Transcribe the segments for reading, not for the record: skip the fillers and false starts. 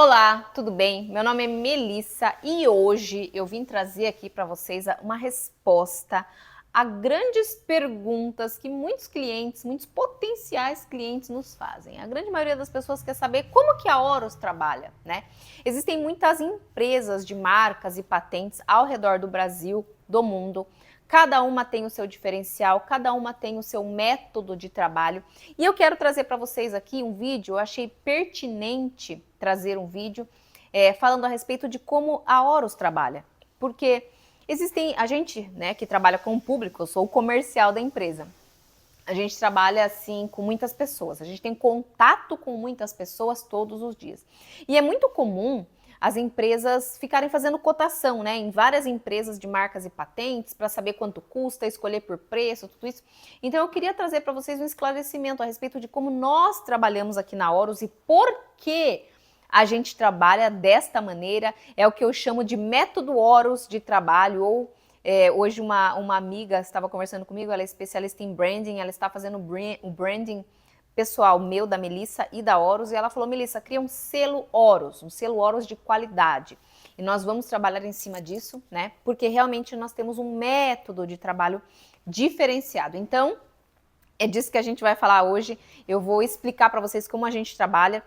Olá, tudo bem? Meu nome é Melissa e hoje eu vim trazer aqui para vocês uma resposta a grandes perguntas que muitos clientes, muitos potenciais clientes nos fazem. A grande maioria das pessoas quer saber como que a Horus trabalha, né? Existem muitas empresas de marcas e patentes ao redor do Brasil, do mundo. Cada uma tem o seu diferencial, cada uma tem o seu método de trabalho. E eu quero trazer para vocês aqui um vídeo, eu achei pertinente trazer um vídeo falando a respeito de como a Horus trabalha. Porque existem, a gente, né, que trabalha com o público, eu sou o comercial da empresa. A gente trabalha assim com muitas pessoas, a gente tem contato com muitas pessoas todos os dias. E é muito comum as empresas ficarem fazendo cotação, né, em várias empresas de marcas e patentes para saber quanto custa, escolher por preço, tudo isso. Então eu queria trazer para vocês um esclarecimento a respeito de como nós trabalhamos aqui na Horus e por que a gente trabalha desta maneira. É o que eu chamo de método Horus de trabalho, ou hoje uma amiga estava conversando comigo, ela é especialista em branding, ela está fazendo o branding pessoal meu, da Melissa e da Horus, e ela falou: Melissa, cria um selo Horus de qualidade. E nós vamos trabalhar em cima disso, né? Porque realmente nós temos um método de trabalho diferenciado. Então, é disso que a gente vai falar hoje. Eu vou explicar para vocês como a gente trabalha.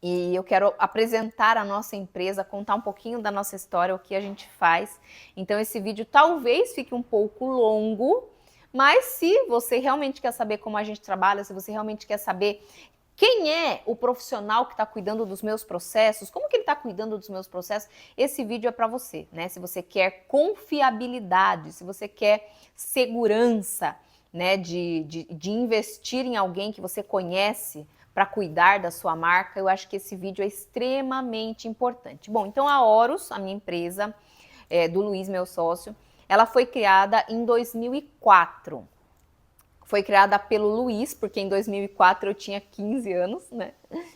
E eu quero apresentar a nossa empresa, contar um pouquinho da nossa história, o que a gente faz. Então esse vídeo talvez fique um pouco longo, mas se você realmente quer saber como a gente trabalha, se você realmente quer saber quem é o profissional que está cuidando dos meus processos, como que ele está cuidando dos meus processos, esse vídeo é para você, né? Se você quer confiabilidade, se você quer segurança, né, de investir em alguém que você conhece para cuidar da sua marca, eu acho que esse vídeo é extremamente importante. Bom, então a Horus, a minha empresa, do Luiz, meu sócio, ela foi criada em 2004. Foi criada pelo Luiz, porque em 2004 eu tinha 15 anos, né?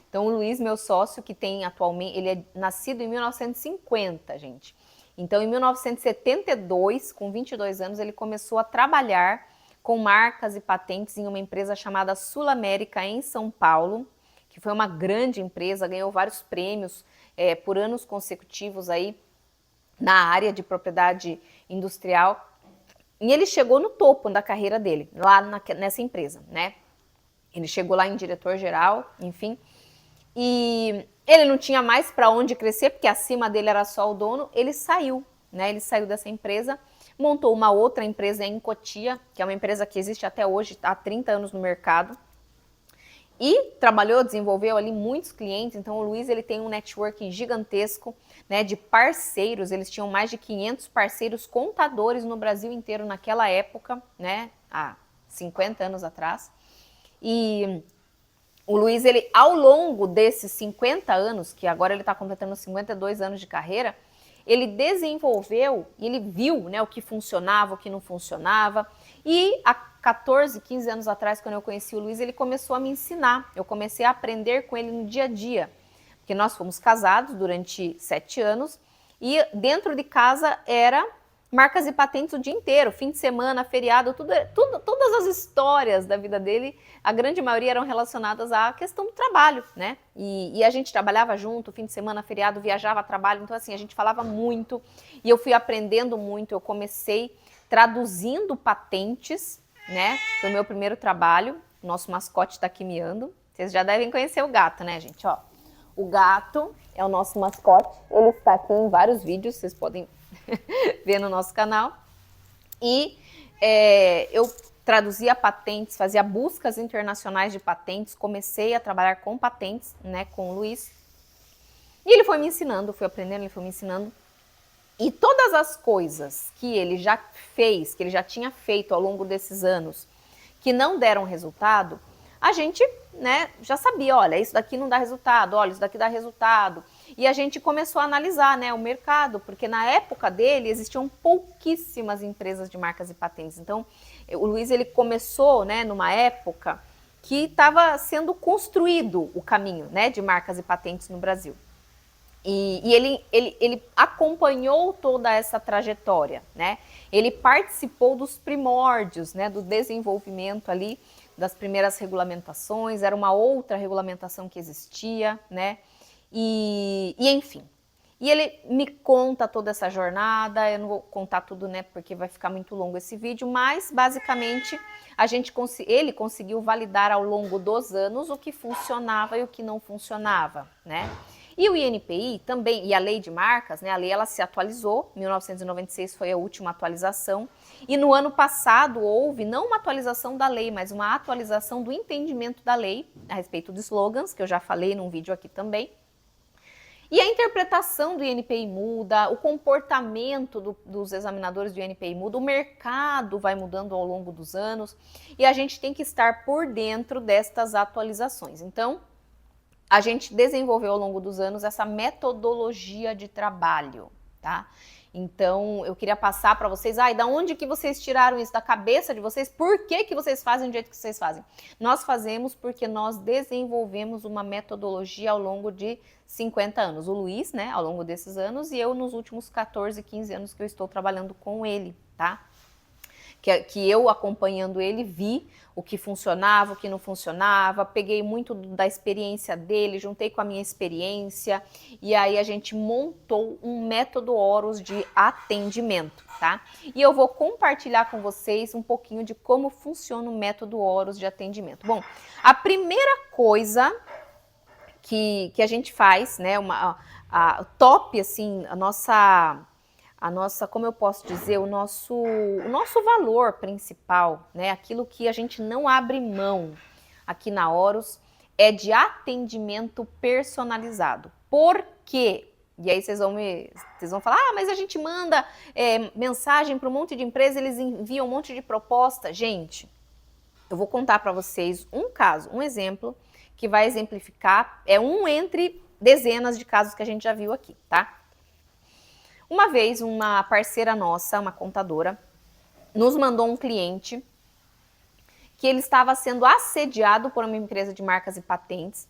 Então o Luiz, meu sócio, que tem atualmente, ele é nascido em 1950, gente. Então em 1972, com 22 anos, ele começou a trabalhar com marcas e patentes em uma empresa chamada Sul América, em São Paulo, que foi uma grande empresa, ganhou vários prêmios por anos consecutivos aí na área de propriedade industrial. E ele chegou no topo da carreira dele, lá nessa empresa, né? Ele chegou lá em diretor-geral, enfim, e ele não tinha mais para onde crescer, porque acima dele era só o dono. Ele saiu, né? Ele saiu dessa empresa, montou uma outra empresa em Cotia, que é uma empresa que existe até hoje, há 30 anos no mercado, e trabalhou, desenvolveu ali muitos clientes. Então o Luiz, ele tem um networking gigantesco, né, de parceiros. Eles tinham mais de 500 parceiros contadores no Brasil inteiro naquela época, né, há 50 anos atrás. E o Luiz, ele, ao longo desses 50 anos, que agora ele está completando 52 anos de carreira, ele desenvolveu, ele viu, né, o que funcionava, o que não funcionava. E há 14, 15 anos atrás, quando eu conheci o Luiz, ele começou a me ensinar. Eu comecei a aprender com ele no dia a dia. Porque nós fomos casados durante 7 anos e dentro de casa era marcas e patentes o dia inteiro, fim de semana, feriado, todas as histórias da vida dele, a grande maioria eram relacionadas à questão do trabalho, né? E a gente trabalhava junto, fim de semana, feriado, viajava a trabalho, então assim, a gente falava muito e eu fui aprendendo muito. Eu comecei traduzindo patentes, né? Foi o meu primeiro trabalho. O nosso mascote está aqui miando. Vocês já devem conhecer o gato, né, gente? Ó, o gato é o nosso mascote, ele está aqui em vários vídeos, vocês podem ver no nosso canal. E eu traduzia patentes, fazia buscas internacionais de patentes, comecei a trabalhar com patentes, né, com o Luiz. E ele foi me ensinando, eu fui aprendendo, ele foi me ensinando. E todas as coisas que ele já fez, que ele já tinha feito ao longo desses anos, que não deram resultado, a gente, né, já sabia, olha, isso daqui não dá resultado, olha, isso daqui dá resultado. E a gente começou a analisar, né, o mercado, porque na época dele existiam pouquíssimas empresas de marcas e patentes. Então, o Luiz, ele começou, né, numa época que estava sendo construído o caminho, né, de marcas e patentes no Brasil. E ele acompanhou toda essa trajetória, né? Ele participou dos primórdios, né, do desenvolvimento ali das primeiras regulamentações, era uma outra regulamentação que existia, né? E enfim. E ele me conta toda essa jornada, eu não vou contar tudo, né, porque vai ficar muito longo esse vídeo, mas basicamente ele conseguiu validar ao longo dos anos o que funcionava e o que não funcionava, né? E o INPI também, e a lei de marcas, né, a lei ela se atualizou, 1996 foi a última atualização, e no ano passado houve não uma atualização da lei, mas uma atualização do entendimento da lei a respeito de slogans, que eu já falei num vídeo aqui também. E a interpretação do INPI muda, o comportamento dos examinadores do INPI muda, o mercado vai mudando ao longo dos anos e a gente tem que estar por dentro destas atualizações. Então, a gente desenvolveu ao longo dos anos essa metodologia de trabalho, tá? Então, eu queria passar para vocês, da onde que vocês tiraram isso da cabeça de vocês? Por que que vocês fazem do jeito que vocês fazem? Nós fazemos porque nós desenvolvemos uma metodologia ao longo de 50 anos. O Luiz, né, ao longo desses anos, e eu nos últimos 14, 15 anos que eu estou trabalhando com ele, tá? Que eu, acompanhando ele, vi o que funcionava, o que não funcionava, peguei muito da experiência dele, juntei com a minha experiência, e aí a gente montou um método Horus de atendimento, tá? E eu vou compartilhar com vocês um pouquinho de como funciona o método Horus de atendimento. Bom, a primeira coisa que a gente faz, né, a top, assim, a nossa, como eu posso dizer, o nosso valor principal, né, aquilo que a gente não abre mão aqui na Horus, é de atendimento personalizado. Por quê? E aí vocês vão falar, mas a gente manda mensagem para um monte de empresa, eles enviam um monte de proposta. Gente, eu vou contar para vocês um caso, um exemplo, que vai exemplificar, é um entre dezenas de casos que a gente já viu aqui, tá? Uma vez, uma parceira nossa, uma contadora, nos mandou um cliente que ele estava sendo assediado por uma empresa de marcas e patentes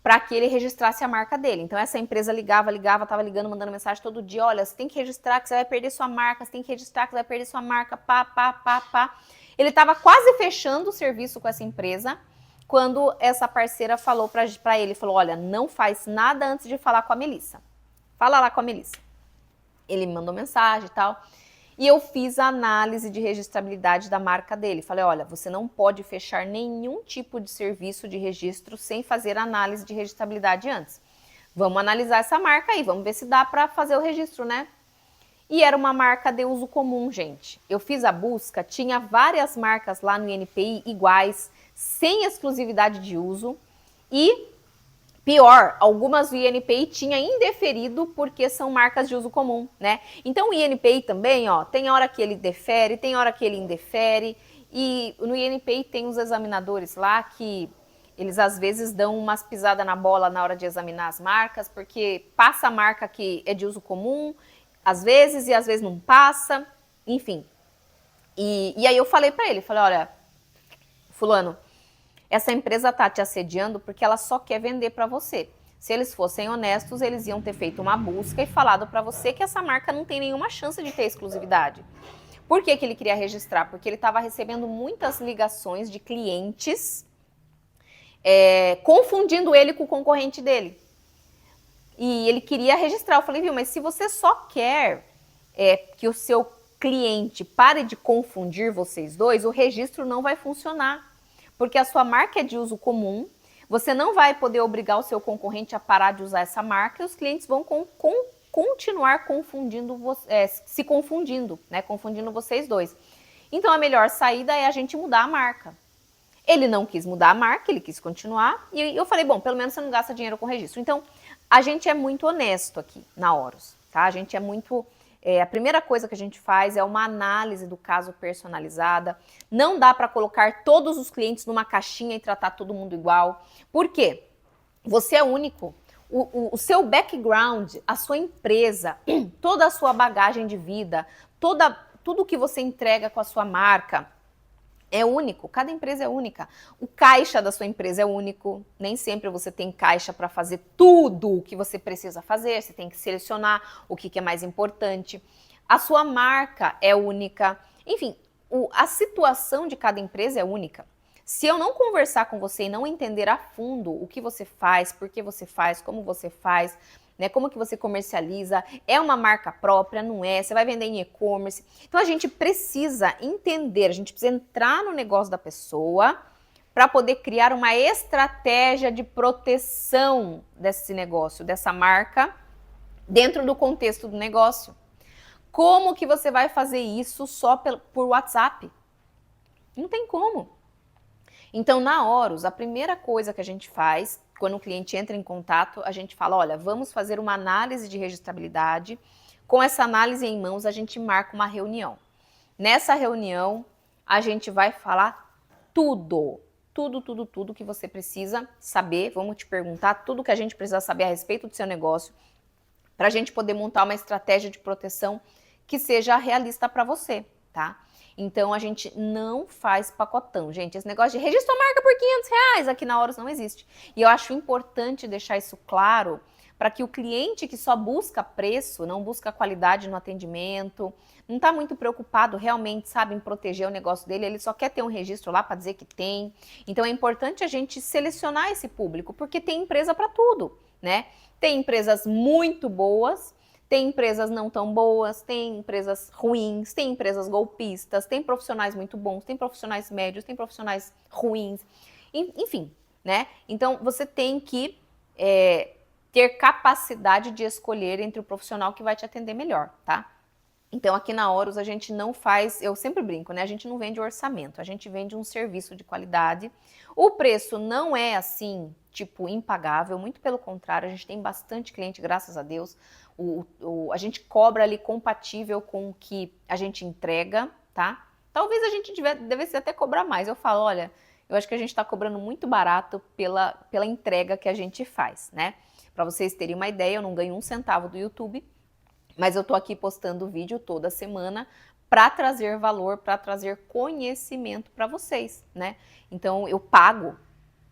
para que ele registrasse a marca dele. Então, essa empresa ligava, estava ligando, mandando mensagem todo dia, olha, você tem que registrar que você vai perder sua marca, você tem que registrar que você vai perder sua marca, pá. Ele estava quase fechando o serviço com essa empresa, quando essa parceira falou para ele, falou, olha, não faz nada antes de falar com a Melissa. Fala lá com a Melissa. Ele me mandou mensagem e tal, e eu fiz a análise de registrabilidade da marca dele. Falei, olha, você não pode fechar nenhum tipo de serviço de registro sem fazer análise de registrabilidade antes. Vamos analisar essa marca aí, vamos ver se dá para fazer o registro, né? E era uma marca de uso comum, gente. Eu fiz a busca, tinha várias marcas lá no INPI iguais, sem exclusividade de uso, e pior, algumas o INPI tinha indeferido porque são marcas de uso comum, né? Então o INPI também, ó, tem hora que ele defere, tem hora que ele indefere, e no INPI tem os examinadores lá que eles às vezes dão umas pisadas na bola na hora de examinar as marcas, porque passa a marca que é de uso comum, às vezes, e às vezes não passa, enfim. E aí eu falei para ele, falei, olha, fulano, essa empresa tá te assediando porque ela só quer vender para você. Se eles fossem honestos, eles iam ter feito uma busca e falado para você que essa marca não tem nenhuma chance de ter exclusividade. Por que ele queria registrar? Porque ele estava recebendo muitas ligações de clientes confundindo ele com o concorrente dele. E ele queria registrar. Eu falei, viu, mas se você só quer que o seu cliente pare de confundir vocês dois, o registro não vai funcionar. Porque a sua marca é de uso comum, você não vai poder obrigar o seu concorrente a parar de usar essa marca e os clientes vão continuar se confundindo, né? Confundindo vocês dois. Então a melhor saída é a gente mudar a marca. Ele não quis mudar a marca, ele quis continuar, e eu falei, bom, pelo menos você não gasta dinheiro com registro. Então, a gente é muito honesto aqui na Horus, tá? A gente é muito... a primeira coisa que a gente faz é uma análise do caso personalizada. Não dá para colocar todos os clientes numa caixinha e tratar todo mundo igual. Por quê? Você é único. O seu background, a sua empresa, toda a sua bagagem de vida, tudo que você entrega com a sua marca é único. Cada empresa é única. O caixa da sua empresa é único. Nem sempre você tem caixa para fazer tudo o que você precisa fazer. Você tem que selecionar o que é mais importante. A sua marca é única. Enfim, a situação de cada empresa é única. Se eu não conversar com você e não entender a fundo o que você faz, por que você faz, como você faz, né, como que você comercializa, é uma marca própria, não é, você vai vender em e-commerce. Então a gente precisa entender, a gente precisa entrar no negócio da pessoa para poder criar uma estratégia de proteção desse negócio, dessa marca, dentro do contexto do negócio. Como que você vai fazer isso só por WhatsApp? Não tem como. Então, na Horus, a primeira coisa que a gente faz, quando o cliente entra em contato, a gente fala, olha, vamos fazer uma análise de registrabilidade. Com essa análise em mãos, a gente marca uma reunião. Nessa reunião, a gente vai falar tudo que você precisa saber. Vamos te perguntar tudo que a gente precisa saber a respeito do seu negócio, para a gente poder montar uma estratégia de proteção que seja realista para você, tá? Então, a gente não faz pacotão, gente. Esse negócio de registro a marca por R$500 aqui na Horus não existe. E eu acho importante deixar isso claro para que o cliente que só busca preço, não busca qualidade no atendimento, não está muito preocupado realmente, sabe, em proteger o negócio dele, ele só quer ter um registro lá para dizer que tem. Então, é importante a gente selecionar esse público, porque tem empresa para tudo, né? Tem empresas muito boas, tem empresas não tão boas, tem empresas ruins, tem empresas golpistas, tem profissionais muito bons, tem profissionais médios, tem profissionais ruins, enfim, né? Então, você tem que ter capacidade de escolher entre o profissional que vai te atender melhor, tá? Então, aqui na Horus, a gente não faz, eu sempre brinco, né? A gente não vende orçamento, a gente vende um serviço de qualidade. O preço não é assim, tipo, impagável, muito pelo contrário, a gente tem bastante cliente, graças a Deus. A gente cobra ali compatível com o que a gente entrega, tá? Talvez a gente devesse até cobrar mais. Eu falo, olha, eu acho que a gente está cobrando muito barato pela entrega que a gente faz, né? Para vocês terem uma ideia, eu não ganho um centavo do YouTube, mas eu tô aqui postando vídeo toda semana para trazer valor, para trazer conhecimento para vocês, né? Então eu pago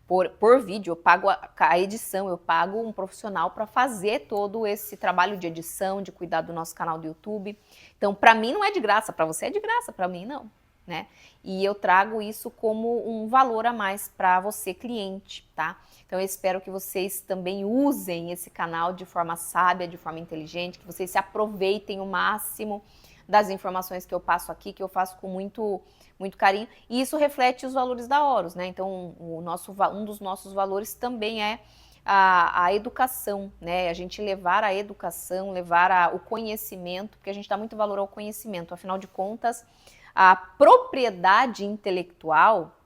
por vídeo, eu pago a edição, eu pago um profissional para fazer todo esse trabalho de edição, de cuidar do nosso canal do YouTube. Então, para mim não é de graça, para você é de graça, para mim não, né? E eu trago isso como um valor a mais para você, cliente, tá? Então, eu espero que vocês também usem esse canal de forma sábia, de forma inteligente, que vocês se aproveitem o máximo das informações que eu passo aqui, que eu faço com muito carinho, e isso reflete os valores da Horus, né? Então, um dos nossos valores também é a educação, né? A gente levar a educação, levar o conhecimento, porque a gente dá muito valor ao conhecimento. Afinal de contas, a propriedade intelectual,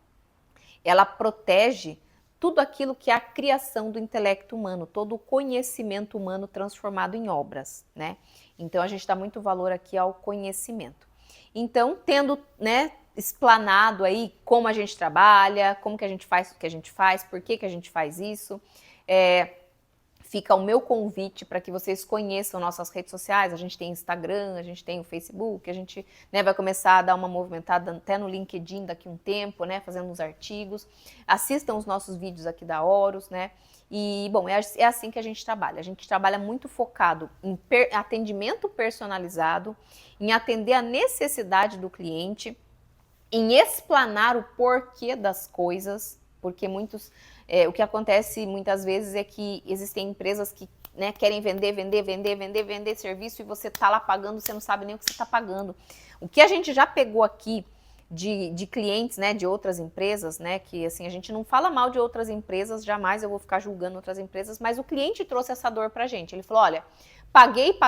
ela protege tudo aquilo que é a criação do intelecto humano, todo o conhecimento humano transformado em obras, né? Então, a gente dá muito valor aqui ao conhecimento. Então, tendo, né, explanado aí como a gente trabalha, como que a gente faz o que a gente faz, por que a gente faz isso, fica o meu convite para que vocês conheçam nossas redes sociais. A gente tem Instagram, a gente tem o Facebook, a gente, né, vai começar a dar uma movimentada até no LinkedIn daqui a um tempo, né, fazendo uns artigos. Assistam os nossos vídeos aqui da Horus, né? E, bom, é assim que a gente trabalha. A gente trabalha muito focado em atendimento personalizado, em atender a necessidade do cliente, em explanar o porquê das coisas, porque o que acontece muitas vezes é que existem empresas que, né, querem vender serviço e você está lá pagando, você não sabe nem o que você está pagando. O que a gente já pegou aqui de clientes, né, de outras empresas, né, que assim, a gente não fala mal de outras empresas, jamais eu vou ficar julgando outras empresas, mas o cliente trouxe essa dor pra gente. Ele falou, olha, paguei,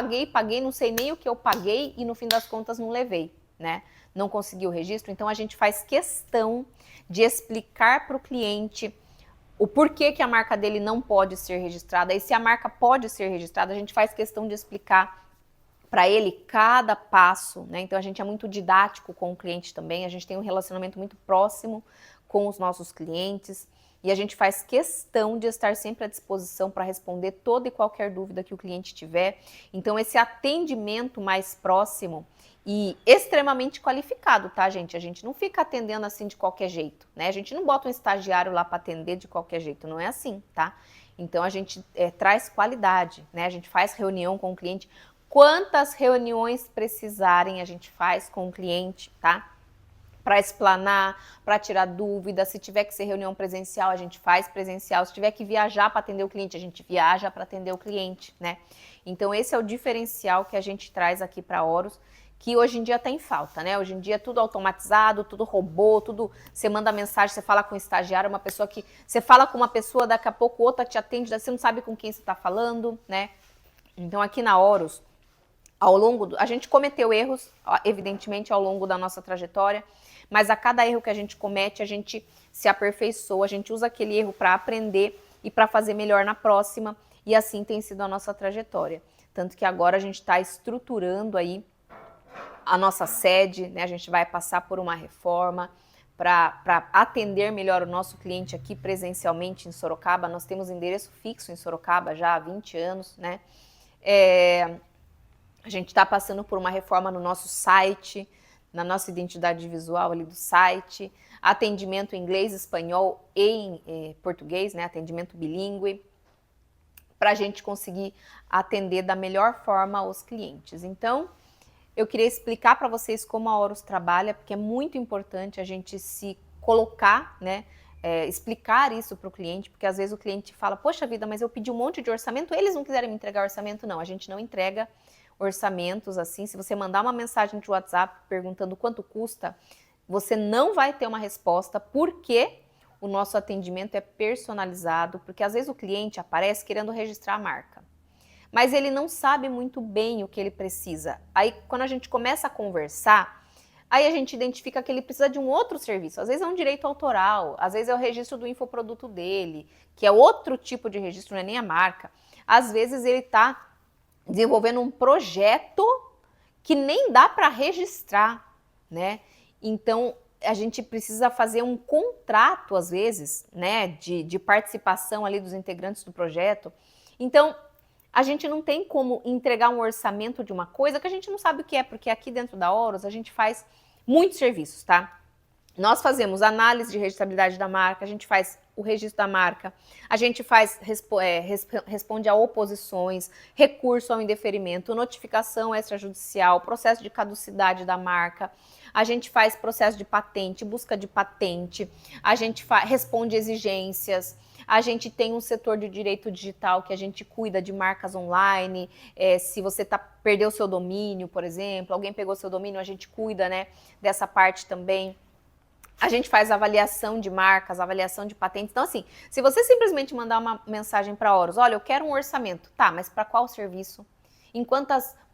não sei nem o que eu paguei e no fim das contas não levei, né? Não consegui o registro. Então a gente faz questão de explicar para o cliente o porquê que a marca dele não pode ser registrada. E se a marca pode ser registrada, a gente faz questão de explicar para ele cada passo, né? Então a gente é muito didático com o cliente também, a gente tem um relacionamento muito próximo com os nossos clientes e a gente faz questão de estar sempre à disposição para responder toda e qualquer dúvida que o cliente tiver. Então esse atendimento mais próximo e extremamente qualificado, tá, gente? A gente não fica atendendo assim de qualquer jeito, né? A gente não bota um estagiário lá para atender de qualquer jeito, não é assim, tá? Então a gente traz qualidade, né? A gente faz reunião com o cliente. Quantas reuniões precisarem a gente faz com o cliente, tá? para explanar, para tirar dúvidas. Se tiver que ser reunião presencial, a gente faz presencial. Se tiver que viajar para atender o cliente, a gente viaja para atender o cliente, né? Então esse é o diferencial que a gente traz aqui para a Horus, que hoje em dia tem falta, né? Hoje em dia é tudo automatizado, tudo robô, tudo, você manda mensagem, você fala com um estagiário, uma pessoa que, você fala com uma pessoa, daqui a pouco outra te atende, você não sabe com quem você está falando, né? Então aqui na Horus, a gente cometeu erros, evidentemente, ao longo da nossa trajetória, mas a cada erro que a gente comete, a gente se aperfeiçoa, a gente usa aquele erro para aprender e para fazer melhor na próxima, e assim tem sido a nossa trajetória. Tanto que agora a gente está estruturando aí a nossa sede, né? A gente vai passar por uma reforma para atender melhor o nosso cliente aqui presencialmente em Sorocaba. Nós temos endereço fixo em Sorocaba já há 20 anos, né? A gente está passando por uma reforma no nosso site, na nossa identidade visual ali do site, atendimento em inglês, espanhol e em português, né? Atendimento bilíngue, para a gente conseguir atender da melhor forma os clientes. Então, eu queria explicar para vocês como a Horus trabalha, porque é muito importante a gente se colocar, né? Explicar isso para o cliente, porque às vezes o cliente fala, poxa vida, mas eu pedi um monte de orçamento, eles não quiserem me entregar orçamento. Não, a gente não entrega orçamentos assim. Se você mandar uma mensagem de WhatsApp perguntando quanto custa, você não vai ter uma resposta, porque o nosso atendimento é personalizado, porque às vezes o cliente aparece querendo registrar a marca, mas ele não sabe muito bem o que ele precisa. Aí quando a gente começa a conversar, aí a gente identifica que ele precisa de um outro serviço. Às vezes é um direito autoral, às vezes é o registro do infoproduto dele, que é outro tipo de registro, não é nem a marca. Às vezes ele está desenvolvendo um projeto que nem dá para registrar, né? Então a gente precisa fazer um contrato, às vezes, né, de participação ali dos integrantes do projeto. Então a gente não tem como entregar um orçamento de uma coisa que a gente não sabe o que é, porque aqui dentro da Horus a gente faz muitos serviços, tá? Nós fazemos análise de registrabilidade da marca, a gente faz o registro da marca, a gente faz, responde a oposições, recurso ao indeferimento, notificação extrajudicial, processo de caducidade da marca, a gente faz processo de patente, busca de patente, a gente responde exigências, a gente tem um setor de direito digital que a gente cuida de marcas online, se você perdeu seu domínio, por exemplo, alguém pegou seu domínio, a gente cuida, né, dessa parte também. A gente faz avaliação de marcas, avaliação de patentes. Então, assim, se você simplesmente mandar uma mensagem para a Horus, olha, eu quero um orçamento, tá, mas para qual serviço?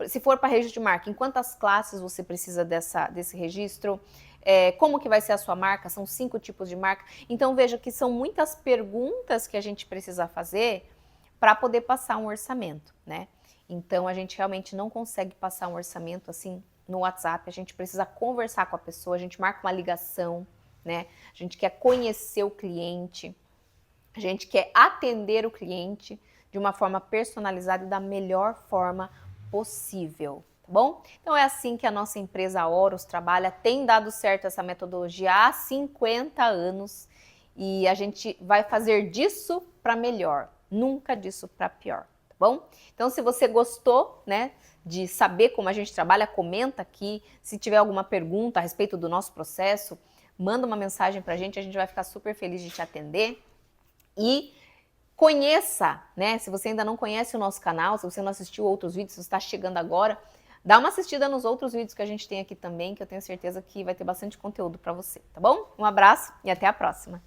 Se for para registro de marca, em quantas classes você precisa desse registro? Como que vai ser a sua marca? São 5 tipos de marca. Então, veja que são muitas perguntas que a gente precisa fazer para poder passar um orçamento, né? Então, a gente realmente não consegue passar um orçamento assim no WhatsApp, a gente precisa conversar com a pessoa, a gente marca uma ligação, né? A gente quer conhecer o cliente, a gente quer atender o cliente de uma forma personalizada e da melhor forma possível, tá bom? Então é assim que a nossa empresa Horus trabalha, tem dado certo essa metodologia há 50 anos e a gente vai fazer disso para melhor, nunca disso para pior, tá bom? Então se você gostou, né, de saber como a gente trabalha, comenta aqui. Se tiver alguma pergunta a respeito do nosso processo, manda uma mensagem para a gente vai ficar super feliz de te atender. E conheça, né? Se você ainda não conhece o nosso canal, se você não assistiu outros vídeos, se você está chegando agora, dá uma assistida nos outros vídeos que a gente tem aqui também, que eu tenho certeza que vai ter bastante conteúdo para você, tá bom? Um abraço e até a próxima!